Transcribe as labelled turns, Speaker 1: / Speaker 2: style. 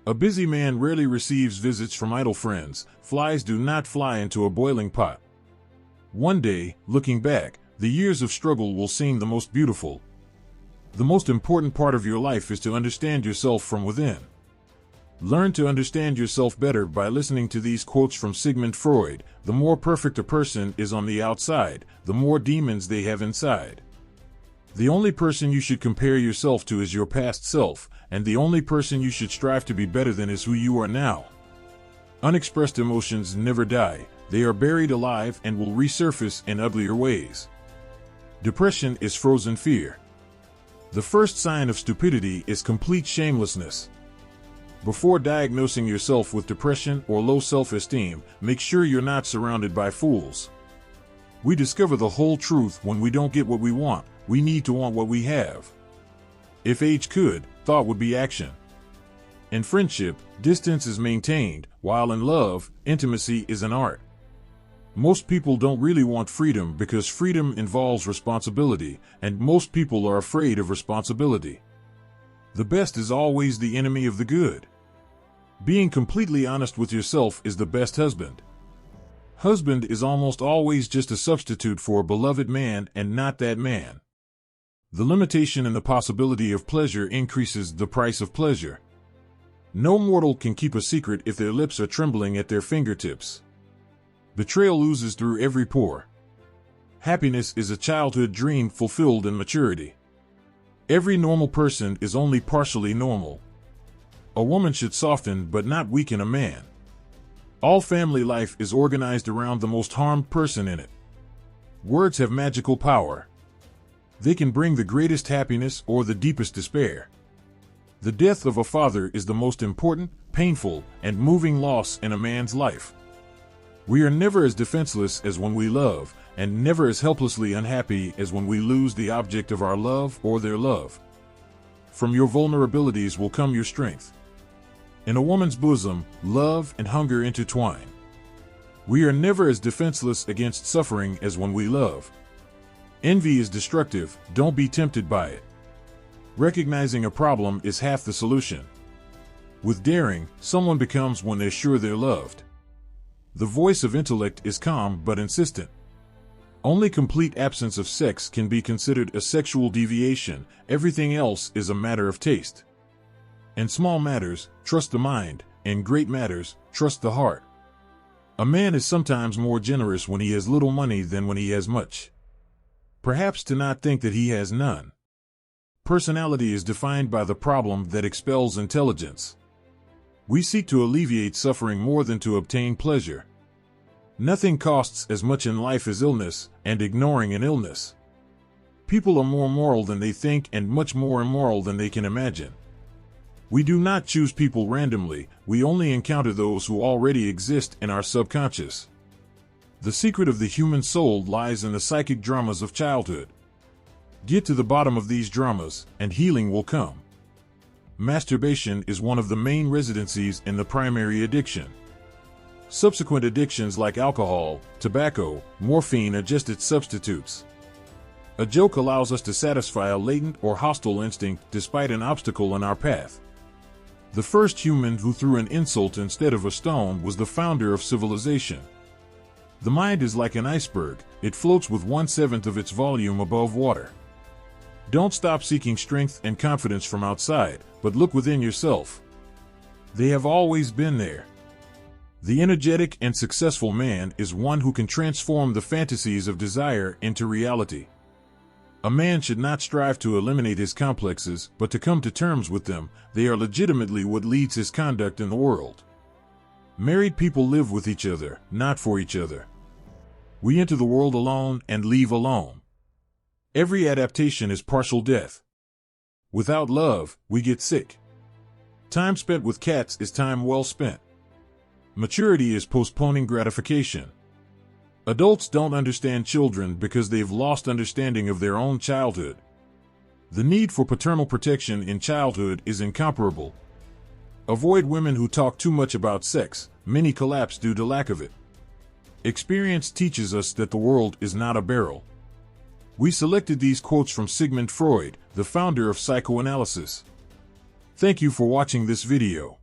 Speaker 1: A busy man rarely receives visits from idle friends. Flies do not fly into a boiling pot. One day, looking back, the years of struggle will seem the most beautiful. The most important part of your life is to understand yourself from within. Learn to understand yourself better by listening to these quotes from Sigmund Freud. The more perfect a person is on the outside, the more demons they have inside. The only person you should compare yourself to is your past self, and the only person you should strive to be better than is who you are now. Unexpressed emotions never die. They are buried alive and will resurface in uglier ways. Depression is frozen fear. The first sign of stupidity is complete shamelessness. Before diagnosing yourself with depression or low self-esteem, make sure you're not surrounded by fools. We discover the whole truth when we don't get what we want. We need to want what we have. If age could, thought would be action. In friendship, distance is maintained, while in love, intimacy is an art. Most people don't really want freedom because freedom involves responsibility, and most people are afraid of responsibility. The best is always the enemy of the good. Being completely honest with yourself is the best husband. Husband is almost always just a substitute for a beloved man and not that man. The limitation in the possibility of pleasure increases the price of pleasure. No mortal can keep a secret if their lips are trembling at their fingertips. Betrayal oozes through every pore. Happiness is a childhood dream fulfilled in maturity. Every normal person is only partially normal. A woman should soften but not weaken a man. All family life is organized around the most harmed person in it. Words have magical power. They can bring the greatest happiness or the deepest despair. The death of a father is the most important, painful, and moving loss in a man's life. We are never as defenseless as when we love, and never as helplessly unhappy as when we lose the object of our love or their love. From your vulnerabilities will come your strength. In a woman's bosom, love and hunger intertwine. We are never as defenseless against suffering as when we love. Envy is destructive, don't be tempted by it. Recognizing a problem is half the solution. With daring, someone becomes when they're sure they're loved. The voice of intellect is calm but insistent. Only complete absence of sex can be considered a sexual deviation. Everything else is a matter of taste. In small matters, trust the mind. In great matters, trust the heart. A man is sometimes more generous when he has little money than when he has much. Perhaps to not think that he has none. Personality is defined by the problem that expels intelligence. We seek to alleviate suffering more than to obtain pleasure. Nothing costs as much in life as illness, and ignoring an illness. People are more moral than they think and much more immoral than they can imagine. We do not choose people randomly, we only encounter those who already exist in our subconscious. The secret of the human soul lies in the psychic dramas of childhood. Get to the bottom of these dramas, and healing will come. Masturbation is one of the main residencies in the primary addiction. Subsequent addictions like alcohol, tobacco, morphine are just its substitutes. A joke allows us to satisfy a latent or hostile instinct despite an obstacle in our path. The first human who threw an insult instead of a stone was the founder of civilization. The mind is like an iceberg, it floats with 1/7 of its volume above water. Don't stop seeking strength and confidence from outside, but look within yourself. They have always been there. The energetic and successful man is one who can transform the fantasies of desire into reality. A man should not strive to eliminate his complexes, but to come to terms with them. They are legitimately what leads his conduct in the world. Married people live with each other, not for each other. We enter the world alone and leave alone. Every adaptation is partial death. Without love, we get sick. Time spent with cats is time well spent. Maturity is postponing gratification. Adults don't understand children because they've lost understanding of their own childhood. The need for paternal protection in childhood is incomparable. Avoid women who talk too much about sex. Many collapse due to lack of it. Experience teaches us that the world is not a barrel. We selected these quotes from Sigmund Freud, the founder of psychoanalysis. Thank you for watching this video.